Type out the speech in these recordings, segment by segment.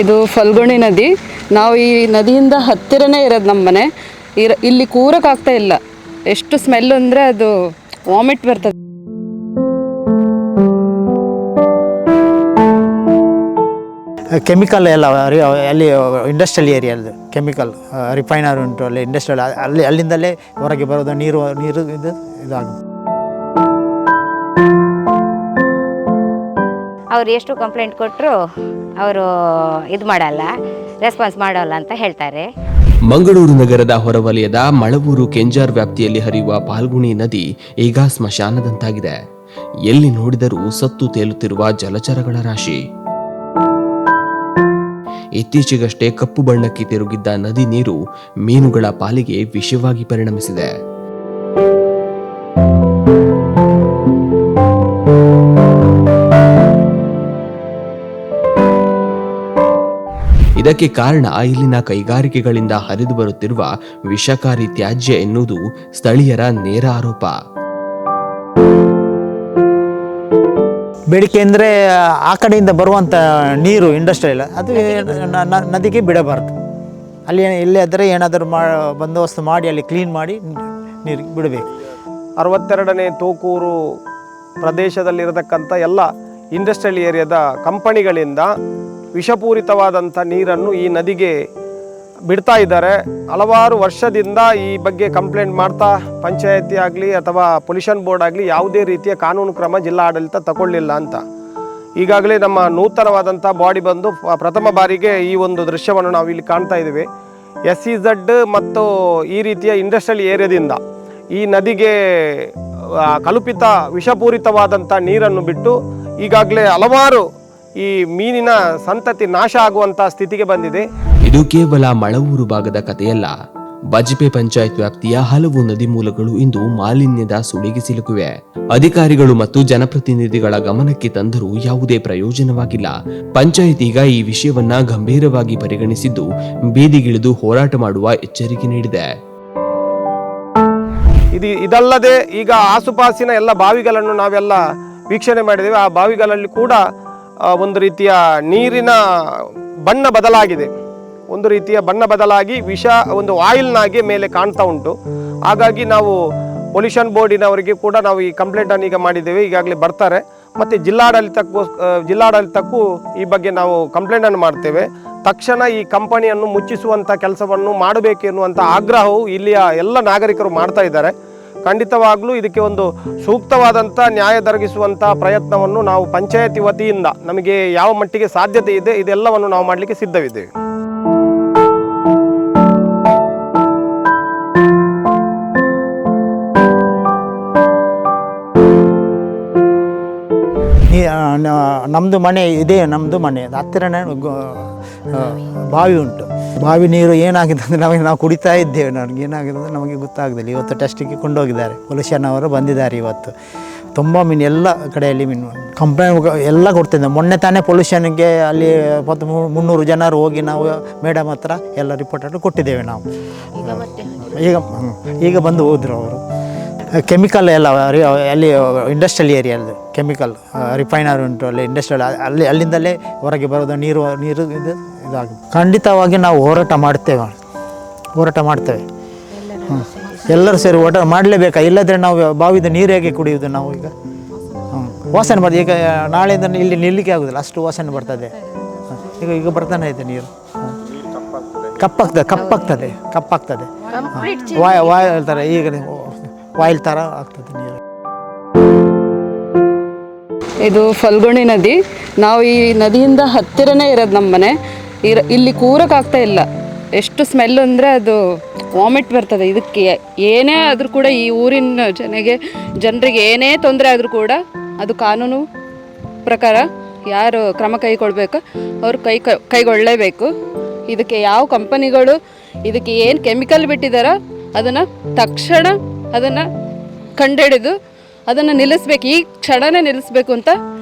ಇದು ಫಲ್ಗುಣಿ ನದಿ. ನಾವು ಈ ನದಿಯಿಂದ ಹತ್ತಿರನೇ ಇರೋದು ನಮ್ಮ ಮನೆ. ಇಲ್ಲಿ ಕೂರಕ್ಕಾಗ್ತಾ ಇಲ್ಲ. ಎಷ್ಟು ಸ್ಮೆಲ್ ಅಂದರೆ ಅದು ವಾಮಿಟ್ ಬರ್ತದೆ. ಕೆಮಿಕಲ್ ಎಲ್ಲ ಅಲ್ಲಿ ಇಂಡಸ್ಟ್ರಿಯಲ್ ಏರಿಯಾದು ಕೆಮಿಕಲ್ ರಿಫೈನರ್ ಉಂಟು, ಅಲ್ಲಿ ಇಂಡಸ್ಟ್ರಿಯಲ್ ಅಲ್ಲಿಂದಲೇ ಹೊರಗೆ ಬರೋದು ನೀರು ಇದಾಗುತ್ತೆ. ಅವ್ರು ಎಷ್ಟು ಕಂಪ್ಲೇಂಟ್ ಕೊಟ್ಟರು ಅವರು ಇದು ಮಾಡಲ್ಲ, ರೆಸ್ಪಾನ್ಸ್ ಮಾಡೋಲ್ಲ ಅಂತ ಹೇಳ್ತಾರೆ. ಮಂಗಳೂರು ನಗರದ ಹೊರವಲಯದ ಮಳವೂರು ಕೆಂಜಾರ್ ವ್ಯಾಪ್ತಿಯಲ್ಲಿ ಹರಿಯುವ ಫಾಲ್ಗುಣಿ ನದಿ ಈಗ ಸ್ಮಶಾನದಂತಾಗಿದೆ. ಎಲ್ಲಿ ನೋಡಿದರೂ ಸತ್ತು ತೇಲುತ್ತಿರುವ ಜಲಚರಗಳ ರಾಶಿ. ಇತ್ತೀಚೆಗಷ್ಟೇ ಕಪ್ಪು ಬಣ್ಣಕ್ಕೆ ತಿರುಗಿದ್ದ ನದಿ ನೀರು ಮೀನುಗಳ ಪಾಲಿಗೆ ವಿಷವಾಗಿ ಪರಿಣಮಿಸಿದೆ. ಇದಕ್ಕೆ ಕಾರಣ ಇಲ್ಲಿನ ಕೈಗಾರಿಕೆಗಳಿಂದ ಹರಿದು ಬರುತ್ತಿರುವ ವಿಷಕಾರಿ ತ್ಯಾಜ್ಯ ಎನ್ನುವುದು ಸ್ಥಳೀಯರ ನೇರ ಆರೋಪ. ಬೇಡಿಕೆ ಅಂದರೆ ಆ ಕಡೆಯಿಂದ ಬರುವಂಥ ನೀರು ಇಂಡಸ್ಟ್ರಿಯಲ್ ಅದು ನದಿಗೆ ಬಿಡಬಾರ್ದು. ಅಲ್ಲಿ ಇಲ್ಲೇ ಏನಾದರೂ ಬಂದೋಬಸ್ತು ಮಾಡಿ ಅಲ್ಲಿ ಕ್ಲೀನ್ ಮಾಡಿ ನೀರಿಗೆ ಬಿಡಬೇಕು. 62ನೇ ತೂಕೂರು ಪ್ರದೇಶದಲ್ಲಿರತಕ್ಕಂಥ ಎಲ್ಲ ಇಂಡಸ್ಟ್ರಿಯಲ್ ಏರಿಯಾದ ಕಂಪನಿಗಳಿಂದ ವಿಷಪೂರಿತವಾದಂಥ ನೀರನ್ನು ಈ ನದಿಗೆ ಬಿಡ್ತಾ ಇದ್ದಾರೆ. ಹಲವಾರು ವರ್ಷದಿಂದ ಈ ಬಗ್ಗೆ ಕಂಪ್ಲೇಂಟ್ ಮಾಡ್ತಾ ಪಂಚಾಯತಿ ಆಗಲಿ ಅಥವಾ ಪೊಲ್ಯೂಷನ್ ಬೋರ್ಡ್ ಆಗಲಿ ಯಾವುದೇ ರೀತಿಯ ಕಾನೂನು ಕ್ರಮ ಜಿಲ್ಲಾ ಆಡಳಿತ ತಗೊಳ್ಳಿಲ್ಲ ಅಂತ. ಈಗಾಗಲೇ ನಮ್ಮ ನೂತನವಾದಂಥ ಬಾಡಿ ಬಂದು ಪ್ರಥಮ ಬಾರಿಗೆ ಈ ಒಂದು ದೃಶ್ಯವನ್ನು ನಾವು ಇಲ್ಲಿ ಕಾಣ್ತಾ ಇದ್ದೀವಿ. SEZ ಮತ್ತು ಈ ರೀತಿಯ ಇಂಡಸ್ಟ್ರಿಯಲ್ ಏರಿಯಾದಿಂದ ಈ ನದಿಗೆ ಕಲುಷಿತ ವಿಷಪೂರಿತವಾದಂಥ ನೀರನ್ನು ಬಿಟ್ಟು ಈಗಾಗಲೇ ಹಲವಾರು ಈ ಮೀನಿನ ಸಂತತಿ ನಾಶ ಆಗುವಂತಹ ಸ್ಥಿತಿಗೆ ಬಂದಿದೆ. ಇದು ಕೇವಲ ಮಳವೂರು ಭಾಗದ ಕಥೆಯಲ್ಲ. ಬಜ್ಪೆ ಪಂಚಾಯತ್ ವ್ಯಾಪ್ತಿಯ ಹಲವು ನದಿ ಮೂಲಗಳು ಇಂದು ಮಾಲಿನ್ಯದ ಸುಳಿಗೆ ಸಿಲುಕಿವೆ. ಅಧಿಕಾರಿಗಳು ಮತ್ತು ಜನಪ್ರತಿನಿಧಿಗಳ ಗಮನಕ್ಕೆ ತಂದರೂ ಯಾವುದೇ ಪ್ರಯೋಜನವಾಗಿಲ್ಲ. ಪಂಚಾಯತ್ ಈಗ ಈ ವಿಷಯವನ್ನ ಗಂಭೀರವಾಗಿ ಪರಿಗಣಿಸಿದ್ದು ಬೀದಿಗಿಳಿದು ಹೋರಾಟ ಮಾಡುವ ಎಚ್ಚರಿಕೆ ನೀಡಿದೆ. ಇದಲ್ಲದೆ ಈಗ ಆಸುಪಾಸಿನ ಎಲ್ಲ ಬಾವಿಗಳನ್ನು ನಾವೆಲ್ಲ ವೀಕ್ಷಣೆ ಮಾಡಿದ್ದೇವೆ. ಆ ಬಾವಿಗಳಲ್ಲಿ ಕೂಡ ಒಂದು ರೀತಿಯ ನೀರಿನ ಬಣ್ಣ ಬದಲಾಗಿದೆ. ಒಂದು ರೀತಿಯ ಬಣ್ಣ ಬದಲಾಗಿ ವಿಷ ಒಂದು ಆಯಿಲ್ನಾಗೆ ಮೇಲೆ ಕಾಣ್ತಾ ಉಂಟು. ಹಾಗಾಗಿ ನಾವು ಪೊಲ್ಯೂಷನ್ ಬೋರ್ಡಿನವರಿಗೆ ಕೂಡ ನಾವು ಈ ಕಂಪ್ಲೇಂಟನ್ನು ಈಗ ಮಾಡಿದ್ದೇವೆ. ಈಗಾಗಲೇ ಬರ್ತಾರೆ. ಮತ್ತು ಜಿಲ್ಲಾಡಳಿತಕ್ಕೂ ಈ ಬಗ್ಗೆ ನಾವು ಕಂಪ್ಲೇಂಟನ್ನು ಮಾಡ್ತೇವೆ. ತಕ್ಷಣ ಈ ಕಂಪನಿಯನ್ನು ಮುಚ್ಚಿಸುವಂಥ ಕೆಲಸವನ್ನು ಮಾಡಬೇಕು ಎನ್ನುವಂಥ ಆಗ್ರಹವು ಇಲ್ಲಿಯ ಎಲ್ಲ ನಾಗರಿಕರು ಮಾಡ್ತಾ ಇದ್ದಾರೆ. ಖಂಡಿತವಾಗ್ಲೂ ಇದಕ್ಕೆ ಒಂದು ಸೂಕ್ತವಾದಂಥ ನ್ಯಾಯ ದೊರಕಿಸುವಂಥ ಪ್ರಯತ್ನವನ್ನು ನಾವು ಪಂಚಾಯತಿ ವತಿಯಿಂದ ನಮಗೆ ಯಾವ ಮಟ್ಟಿಗೆ ಸಾಧ್ಯತೆ ಇದೆ ಇದೆಲ್ಲವನ್ನು ನಾವು ಮಾಡಲಿಕ್ಕೆ ಸಿದ್ಧವಿದ್ದೇವೆ. ನಮ್ಮದು ಮನೆ ಇದೆ, ನಮ್ಮದು ಮನೆ ಹತ್ತಿರನೇ ಬಾವಿ ಉಂಟು. ಬಾವಿ ನೀರು ಏನಾಗಿದೆ ಅಂದರೆ ನಾವು ಕುಡಿತಾ ಇದ್ದೇವೆ. ನನಗೆ ಏನಾಗಿದೆ ಅಂದರೆ ನಮಗೆ ಗೊತ್ತಾಗಲಿಲ್ಲ. ಇವತ್ತು ಟೆಸ್ಟಿಗೆ ಕೊಂಡೋಗಿದ್ದಾರೆ, ಪೊಲ್ಯೂಷನ್ ಅವರು ಬಂದಿದ್ದಾರೆ. ಇವತ್ತು ತುಂಬ ಮೀನು ಎಲ್ಲ ಕಡೆಯಲ್ಲಿ ಮೀನು ಕಂಪ್ಲೇಂಟ್ ಎಲ್ಲ ಕೊಡ್ತಿದ್ದೆ. ಮೊನ್ನೆ ತಾನೇ ಪೊಲ್ಯೂಷನ್ಗೆ ಅಲ್ಲಿ 300 ಜನರು ಹೋಗಿ ನಾವು ಮೇಡಮ್ ಹತ್ರ ಎಲ್ಲ ರಿಪೋರ್ಟನ್ನು ಕೊಟ್ಟಿದ್ದೇವೆ. ನಾವು ಈಗ ಬಂದು ಹೋದರು ಅವರು. ಕೆಮಿಕಲ್ ಎಲ್ಲ ಅಲ್ಲಿ ಇಂಡಸ್ಟ್ರಿಯಲ್ ಏರಿಯಾದು ಕೆಮಿಕಲ್ ರಿಫೈನರ್ ಉಂಟು, ಅಲ್ಲಿ ಇಂಡಸ್ಟ್ರಿಯಲ್ ಅಲ್ಲಿಂದಲೇ ಹೊರಗೆ ಬರೋದು ನೀರು ಇದಾಗುತ್ತೆ. ಖಂಡಿತವಾಗಿ ನಾವು ಹೋರಾಟ ಮಾಡ್ತೇವೆ. ಎಲ್ಲರೂ ಸೇರಿ ಹೋರಾಟ ಮಾಡಲೇಬೇಕಾ? ಇಲ್ಲದ್ರೆ ನಾವು ಬಾವಿದ ನೀರು ಹೇಗೆ ಕುಡಿಯುವುದು ನಾವು? ಈಗ ವಾಸನೆ ಬರ್ತದೆ. ಈಗ ನಾಳೆಯಿಂದ ಇಲ್ಲಿ ನಿಲ್ಲಿಕ್ಕೆ ಆಗೋದಿಲ್ಲ, ಅಷ್ಟು ವಾಸನೆ ಬರ್ತದೆ. ಈಗ ಬರ್ತಾನೆ ಇದೆ ನೀರು. ಕಪ್ಪಾಗ್ತದೆ ವಾಯು ಥರ, ಈಗ ವಾಯಿಲ್ ಥರ ಆಗ್ತದೆ ನೀರು. ಇದು ಫಲ್ಗುಣಿ ನದಿ. ನಾವು ಈ ನದಿಯಿಂದ ಹತ್ತಿರನೇ ಇರೋದು ನಮ್ಮ ಮನೆ. ಇಲ್ಲಿ ಕೂರಕ್ಕಾಗ್ತಾ ಇಲ್ಲ. ಎಷ್ಟು ಸ್ಮೆಲ್ ಅಂದರೆ ಅದು ವಾಮಿಟ್ ಬರ್ತದೆ. ಇದಕ್ಕೆ ಏನೇ ಆದರೂ ಕೂಡ ಈ ಊರಿನ ಜನರಿಗೆ ಏನೇ ತೊಂದರೆ ಆದರೂ ಕೂಡ ಅದು ಕಾನೂನು ಪ್ರಕಾರ ಯಾರು ಕ್ರಮ ಕೈಗೊಳ್ಬೇಕು ಅವರು ಕೈಗೊಳ್ಳಲೇಬೇಕು. ಇದಕ್ಕೆ ಯಾವ ಕಂಪನಿಗಳು ಇದಕ್ಕೆ ಏನು ಕೆಮಿಕಲ್ ಬಿಟ್ಟಿದ್ದಾರೋ ಅದನ್ನು ತಕ್ಷಣ ಅದನ್ನು ಕಂಡುಹಿಡಿದು ಅದನ್ನು ನಿಲ್ಲಿಸ್ಬೇಕು. ಈ ಕ್ಷಣನೇ ನಿಲ್ಲಿಸ್ಬೇಕು ಅಂತ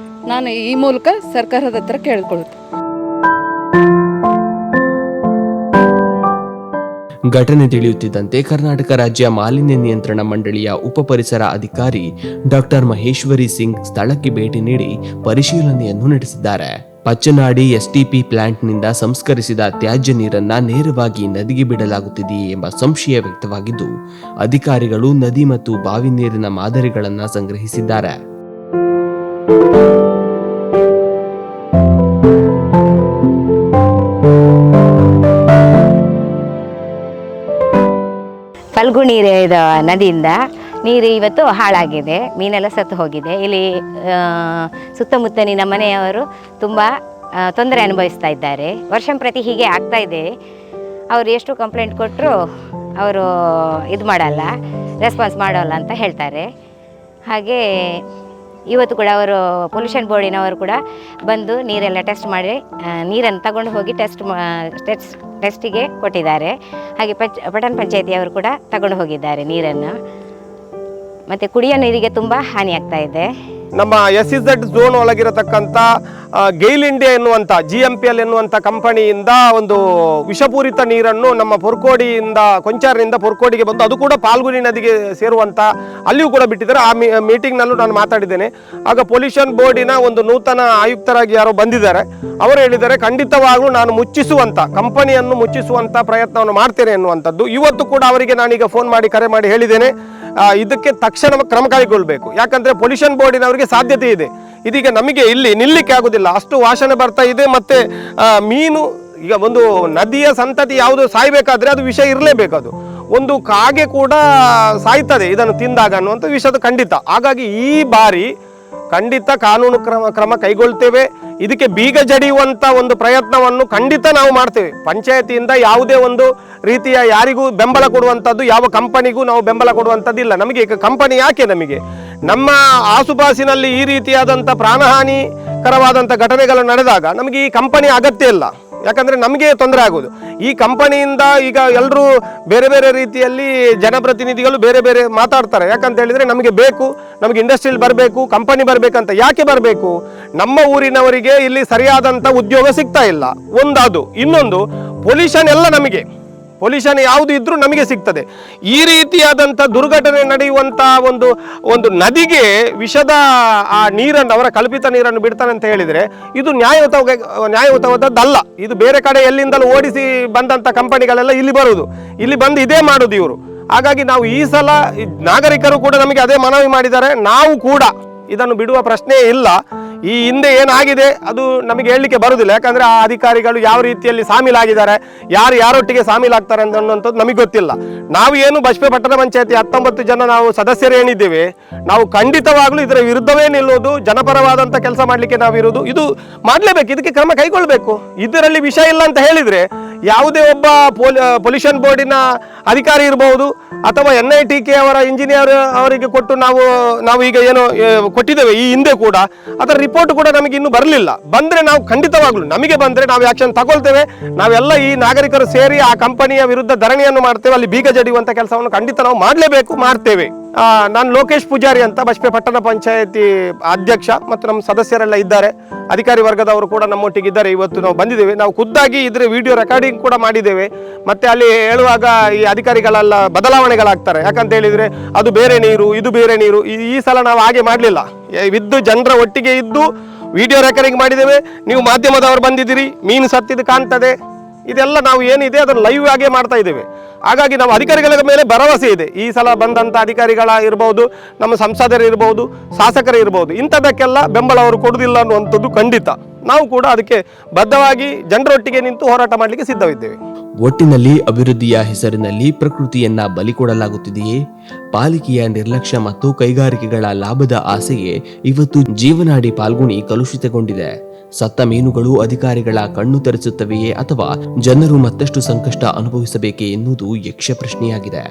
ನಾನು ಈ ಮೂಲಕ ಸರ್ಕಾರದ ಹತ್ರ ಕೇಳಿಕೊಳ್ಳುತ್ತೇನೆ. ಘಟನೆ ತಿಳಿಯುತ್ತಿದ್ದಂತೆ ಕರ್ನಾಟಕ ರಾಜ್ಯ ಮಾಲಿನ್ಯ ನಿಯಂತ್ರಣ ಮಂಡಳಿಯ ಉಪ ಪರಿಸರ ಅಧಿಕಾರಿ ಡಾಕ್ಟರ್ ಮಹೇಶ್ವರಿ ಸಿಂಗ್ ಸ್ಥಳಕ್ಕೆ ಭೇಟಿ ನೀಡಿ ಪರಿಶೀಲನೆಯನ್ನು ನಡೆಸಿದ್ದಾರೆ. ಪಚ್ಚನಾಡಿ ಎಸ್ಟಿಪಿ ಪ್ಲಾಂಟ್ನಿಂದ ಸಂಸ್ಕರಿಸಿದ ತ್ಯಾಜ್ಯ ನೀರನ್ನ ನೇರವಾಗಿ ನದಿಗೆ ಬಿಡಲಾಗುತ್ತಿದೆಯೇ ಎಂಬ ಸಂಶಯ ವ್ಯಕ್ತವಾಗಿದ್ದು, ಅಧಿಕಾರಿಗಳು ನದಿ ಮತ್ತು ಬಾವಿ ನೀರಿನ ಮಾದರಿಗಳನ್ನು ಸಂಗ್ರಹಿಸಿದ್ದಾರೆ. ಫಲ್ಗುಣಿ ನದಿಯಿಂದ ನೀರು ಇವತ್ತು ಹಾಳಾಗಿದೆ, ಮೀನೆಲ್ಲ ಸತ್ತು ಹೋಗಿದೆ. ಇಲ್ಲಿ ಸುತ್ತಮುತ್ತಲಿನ ಮನೆಯವರು ತುಂಬ ತೊಂದರೆ ಅನುಭವಿಸ್ತಾ ಇದ್ದಾರೆ. ವರ್ಷಂಪ್ರತಿ ಹೀಗೆ ಆಗ್ತಾ ಇದೆ. ಅವರು ಎಷ್ಟು ಕಂಪ್ಲೇಂಟ್ ಕೊಟ್ಟರು ಅವರು ಇದು ಮಾಡಲ್ಲ, ರೆಸ್ಪಾನ್ಸ್ ಮಾಡೋಲ್ಲ ಅಂತ ಹೇಳ್ತಾರೆ. ಹಾಗೆ ಇವತ್ತು ಕೂಡ ಅವರು ಪೊಲ್ಯೂಷನ್ ಬೋರ್ಡಿನವರು ಕೂಡ ಬಂದು ನೀರೆಲ್ಲ ಟೆಸ್ಟ್ ಮಾಡಿ ನೀರನ್ನು ತಗೊಂಡು ಹೋಗಿ ಟೆಸ್ಟಿಗೆ ಕೊಟ್ಟಿದ್ದಾರೆ. ಹಾಗೆ ಪಟ್ಟಣ ಪಂಚಾಯತಿಯವರು ಕೂಡ ತಗೊಂಡು ಹೋಗಿದ್ದಾರೆ ನೀರನ್ನು. ಮತ್ತು ಕುಡಿಯೋ ನೀರಿಗೆ ತುಂಬ ಹಾನಿಯಾಗ್ತಾ ಇದೆ. ನಮ್ಮ SEZ ಝೋನ್ ಒಳಗಿರತಕ್ಕಂಥ ಗೈಲ್ ಇಂಡಿಯಾ ಎನ್ನುವಂಥ GMPL ಎನ್ನುವಂಥ ಕಂಪನಿಯಿಂದ ಒಂದು ವಿಷಪೂರಿತ ನೀರನ್ನು ನಮ್ಮ ಪೊರ್ಕೋಡಿಯಿಂದ ಕೊಂಚಾರಿನಿಂದ ಪೊರ್ಕೋಡಿಗೆ ಬಂದು ಅದು ಕೂಡ ಪಾಲ್ಗುಣಿ ನದಿಗೆ ಸೇರುವಂಥ ಅಲ್ಲಿಯೂ ಕೂಡ ಬಿಟ್ಟಿದ್ದಾರೆ. ಆ ಮೀಟಿಂಗ್ನಲ್ಲೂ ನಾನು ಮಾತಾಡಿದ್ದೇನೆ. ಆಗ ಪೊಲ್ಯೂಷನ್ ಬೋರ್ಡಿನ ಒಂದು ನೂತನ ಆಯುಕ್ತರಾಗಿ ಯಾರೋ ಬಂದಿದ್ದಾರೆ. ಅವರು ಹೇಳಿದ್ದಾರೆ ಖಂಡಿತವಾಗ್ಲೂ ನಾನು ಮುಚ್ಚಿಸುವಂಥ ಕಂಪನಿಯನ್ನು ಮುಚ್ಚಿಸುವಂಥ ಪ್ರಯತ್ನವನ್ನು ಮಾಡ್ತೇನೆ ಎನ್ನುವಂಥದ್ದು. ಇವತ್ತು ಕೂಡ ಅವರಿಗೆ ನಾನೀಗ ಫೋನ್ ಮಾಡಿ ಕರೆ ಮಾಡಿ ಹೇಳಿದ್ದೇನೆ, ಇದಕ್ಕೆ ತಕ್ಷಣ ಕ್ರಮ ಕೈಗೊಳ್ಳಬೇಕು. ಯಾಕಂದರೆ ಪೊಲ್ಯೂಷನ್ ಬೋರ್ಡಿನವರಿಗೆ ಸಾಧ್ಯತೆ ಇದೆ, ಇದೀಗ ನಮಗೆ ಇಲ್ಲಿ ನಿಲ್ಲಕ್ಕೆ ಆಗೋದಿಲ್ಲ, ಅಷ್ಟು ವಾಸನೆ ಬರ್ತಾ ಇದೆ. ಮತ್ತು ಮೀನು ಈಗ ಒಂದು ನದಿಯ ಸಂತತಿ ಯಾವುದು ಸಾಯಬೇಕಾದ್ರೆ ಅದು ವಿಷ ಇರಲೇಬೇಕು. ಅದು ಒಂದು ಕಾಗೆ ಕೂಡ ಸಾಯ್ತದೆ ಇದನ್ನು ತಿಂದಾಗ ಅನ್ನುವಂಥ ವಿಷಯದ ಖಂಡಿತ. ಹಾಗಾಗಿ ಈ ಬಾರಿ ಖಂಡಿತ ಕಾನೂನು ಕ್ರಮ ಕೈಗೊಳ್ತೇವೆ. ಇದಕ್ಕೆ ಬೀಗ ಜಡಿಯುವಂಥ ಒಂದು ಪ್ರಯತ್ನವನ್ನು ಖಂಡಿತ ನಾವು ಮಾಡ್ತೇವೆ. ಪಂಚಾಯತಿಯಿಂದ ಯಾವುದೇ ಒಂದು ರೀತಿಯ ಯಾರಿಗೂ ಬೆಂಬಲ ಕೊಡುವಂಥದ್ದು, ಯಾವ ಕಂಪನಿಗೂ ನಾವು ಬೆಂಬಲ ಕೊಡುವಂಥದ್ದು ಇಲ್ಲ. ನಮಗೆ ಕಂಪನಿ ಯಾಕೆ? ನಮಗೆ ನಮ್ಮ ಆಸುಪಾಸಿನಲ್ಲಿ ಈ ರೀತಿಯಾದಂಥ ಪ್ರಾಣಹಾನಿಕರವಾದಂಥ ಘಟನೆಗಳು ನಡೆದಾಗ ನಮಗೆ ಈ ಕಂಪನಿ ಅಗತ್ಯ ಇಲ್ಲ. ಯಾಕಂದರೆ ನಮಗೆ ತೊಂದರೆ ಆಗೋದು ಈ ಕಂಪನಿಯಿಂದ. ಈಗ ಎಲ್ಲರೂ ಬೇರೆ ಬೇರೆ ರೀತಿಯಲ್ಲಿ ಜನಪ್ರತಿನಿಧಿಗಳು ಬೇರೆ ಬೇರೆ ಮಾತಾಡ್ತಾರೆ. ಯಾಕಂತ ಹೇಳಿದರೆ ನಮಗೆ ಬೇಕು, ನಮಗೆ ಇಂಡಸ್ಟ್ರಿಯಲ್ಲಿ ಬರಬೇಕು, ಕಂಪನಿ ಬರಬೇಕಂತ. ಯಾಕೆ ಬರಬೇಕು? ನಮ್ಮ ಊರಿನವರಿಗೆ ಇಲ್ಲಿ ಸರಿಯಾದಂಥ ಉದ್ಯೋಗ ಸಿಗ್ತಾ ಇಲ್ಲ, ಒಂದದು. ಇನ್ನೊಂದು ಪೊಲ್ಯೂಷನ್ ಎಲ್ಲ ನಮಗೆ, ಪೊಲ್ಯೂಷನ್ ಯಾವುದು ಇದ್ರೂ ನಮಗೆ ಸಿಗ್ತದೆ. ಈ ರೀತಿಯಾದಂಥ ದುರ್ಘಟನೆ ನಡೆಯುವಂಥ ಒಂದು ನದಿಗೆ ವಿಷದ ಆ ನೀರನ್ನು, ಅವರ ಕಲ್ಪಿತ ನೀರನ್ನು ಬಿಡ್ತಾನೆ ಅಂತ ಹೇಳಿದರೆ ಇದು ನ್ಯಾಯಯುತವಾದದ್ದಲ್ಲ. ಇದು ಬೇರೆ ಕಡೆ ಎಲ್ಲಿಂದಲೂ ಓಡಿಸಿ ಬಂದಂಥ ಕಂಪನಿಗಳೆಲ್ಲ ಇಲ್ಲಿ ಬರುವುದು, ಇಲ್ಲಿ ಬಂದು ಇದೇ ಮಾಡೋದು ಇವರು. ಹಾಗಾಗಿ ನಾವು ಈ ಸಲ ನಾಗರಿಕರು ಕೂಡ ನಮಗೆ ಅದೇ ಮನವಿ ಮಾಡಿದ್ದಾರೆ. ನಾವು ಕೂಡ ಇದನ್ನು ಬಿಡುವ ಪ್ರಶ್ನೆ ಇಲ್ಲ. ಈ ಹಿಂದೆ ಏನಾಗಿದೆ ಅದು ನಮಗೆ ಹೇಳಲಿಕ್ಕೆ ಬರುವುದಿಲ್ಲ. ಯಾಕಂದರೆ ಆ ಅಧಿಕಾರಿಗಳು ಯಾವ ರೀತಿಯಲ್ಲಿ ಸಾಮೀಲಾಗಿದ್ದಾರೆ, ಯಾರೊಟ್ಟಿಗೆ ಸಾಮೀಲಾಗ್ತಾರೆ ಅನ್ನುವಂಥದ್ದು ನಮಗೆ ಗೊತ್ತಿಲ್ಲ. ನಾವು ಏನು ಬಜ್ಪೆ ಪಟ್ಟಣ ಪಂಚಾಯತಿ 19 ಜನ ನಾವು ಸದಸ್ಯರು ಏನಿದ್ದೇವೆ, ನಾವು ಖಂಡಿತವಾಗ್ಲೂ ಇದರ ವಿರುದ್ಧವೇ ನಿಲ್ಲೋದು, ಜನಪರವಾದಂಥ ಕೆಲಸ ಮಾಡಲಿಕ್ಕೆ ನಾವಿರೋದು. ಇದು ಮಾಡಲೇಬೇಕು, ಇದಕ್ಕೆ ಕ್ರಮ ಕೈಗೊಳ್ಳಬೇಕು. ಇದರಲ್ಲಿ ವಿಷಯ ಇಲ್ಲ ಅಂತ ಹೇಳಿದರೆ ಯಾವುದೇ ಒಬ್ಬ ಪೊಲ್ಯೂಷನ್ ಬೋರ್ಡಿನ ಅಧಿಕಾರಿ ಇರಬಹುದು ಅಥವಾ NITK ಅವರ ಇಂಜಿನಿಯರ್ ಅವರಿಗೆ ಕೊಟ್ಟು ನಾವು ಈಗ ಏನೋ ಕೊಟ್ಟಿದ್ದೇವೆ ಈ ಹಿಂದೆ ಕೂಡ, ಅದರ ರಿಪೋರ್ಟ್ ಕೂಡ ನಮಗೆ ಇನ್ನೂ ಬರಲಿಲ್ಲ. ಬಂದರೆ ನಾವು ಖಂಡಿತವಾಗ್ಲೂ, ನಮಗೆ ಬಂದರೆ ನಾವು ಆ್ಯಕ್ಷನ್ ತಗೊಳ್ತೇವೆ. ನಾವೆಲ್ಲ ಈ ನಾಗರಿಕರು ಸೇರಿ ಆ ಕಂಪನಿಯ ವಿರುದ್ಧ ಧರಣಿಯನ್ನು ಮಾಡ್ತೇವೆ. ಅಲ್ಲಿ ಬೀಗ ಜಡಿಯುವಂಥ ಕೆಲಸವನ್ನು ಖಂಡಿತ ನಾವು ಮಾಡಲೇಬೇಕು, ಮಾಡ್ತೇವೆ. ನಾನು ಲೋಕೇಶ್ ಪೂಜಾರಿ ಅಂತ ಬಜ್ಪೆ ಪಟ್ಟಣ ಪಂಚಾಯತಿ ಅಧ್ಯಕ್ಷ, ಮತ್ತು ನಮ್ಮ ಸದಸ್ಯರೆಲ್ಲ ಇದ್ದಾರೆ, ಅಧಿಕಾರಿ ವರ್ಗದವರು ಕೂಡ ನಮ್ಮೊಟ್ಟಿಗೆ ಇದ್ದಾರೆ. ಇವತ್ತು ನಾವು ಬಂದಿದ್ದೇವೆ, ನಾವು ಖುದ್ದಾಗಿ ಇದರ ವಿಡಿಯೋ ರೆಕಾರ್ಡಿಂಗ್ ಕೂಡ ಮಾಡಿದ್ದೇವೆ. ಮತ್ತು ಅಲ್ಲಿ ಹೇಳುವಾಗ ಈ ಅಧಿಕಾರಿಗಳೆಲ್ಲ ಬದಲಾವಣೆಗಳಾಗ್ತಾರೆ. ಯಾಕಂತ ಹೇಳಿದರೆ ಅದು ಬೇರೆ ನೀರು, ಇದು ಬೇರೆ ನೀರು. ಈ ಸಲ ನಾವು ಹಾಗೆ ಮಾಡಲಿಲ್ಲ. ಇದ್ದು ಜನರ ಒಟ್ಟಿಗೆ ಇದ್ದು ವಿಡಿಯೋ ರೆಕಾರ್ಡಿಂಗ್ ಮಾಡಿದ್ದೇವೆ. ನೀವು ಮಾಧ್ಯಮದವರು ಬಂದಿದ್ದೀರಿ, ಮೀನು ಸತ್ತಿದ್ದು ಕಾಣ್ತದೆ, ಇದೆಲ್ಲ ನಾವು ಏನಿದೆ ಅದನ್ನು ಲೈವ್ ಆಗೇ ಮಾಡ್ತಾ ಇದ್ದೇವೆ. ಹಾಗಾಗಿ ನಾವು ಅಧಿಕಾರಿಗಳ ಮೇಲೆ ಭರವಸೆ ಇದೆ. ಈ ಸಲ ಬಂದಂಥ ಅಧಿಕಾರಿಗಳ ಇರ್ಬೋದು, ನಮ್ಮ ಸಂಸದರು ಇರ್ಬೋದು, ಶಾಸಕರು ಇರ್ಬೋದು, ಇಂಥದಕ್ಕೆಲ್ಲ ಬೆಂಬಲ ಅವರು ಕೊಡುವುದಿಲ್ಲ ಅನ್ನುವಂಥದ್ದು ಖಂಡಿತ. ನಾವು ಕೂಡ ಅದಕ್ಕೆ ಬದ್ಧವಾಗಿ ಜನರೊಟ್ಟಿಗೆ ನಿಂತು ಹೋರಾಟ ಮಾಡಲಿಕ್ಕೆ ಸಿದ್ಧವಿದ್ದೇವೆ. ಒಟ್ಟಿನಲ್ಲಿ ಅಭಿವೃದ್ಧಿಯ ಹೆಸರಿನಲ್ಲಿ ಪ್ರಕೃತಿಯನ್ನ ಬಲಿ ಕೊಡಲಾಗುತ್ತಿದೆಯೇ? ಪಾಲಿಕೆಯ ನಿರ್ಲಕ್ಷ್ಯ ಮತ್ತು ಕೈಗಾರಿಕೆಗಳ ಲಾಭದ ಆಸೆಗೆ ಇವತ್ತು ಜೀವನಾಡಿ ಪಾಲ್ಗುಣಿ ಕಲುಷಿತಗೊಂಡಿದೆ. ಸತ್ತ ಮೀನುಗಳು ಅಧಿಕಾರಿಗಳ ಕಣ್ಣು ತೆರೆಸುತ್ತವೆಯೇ ಅಥವಾ ಜನರು ಮತ್ತಷ್ಟು ಸಂಕಷ್ಟ ಅನುಭವಿಸಬೇಕೇ ಎನ್ನುವುದು ಯಕ್ಷ ಪ್ರಶ್ನೆಯಾಗಿದೆ.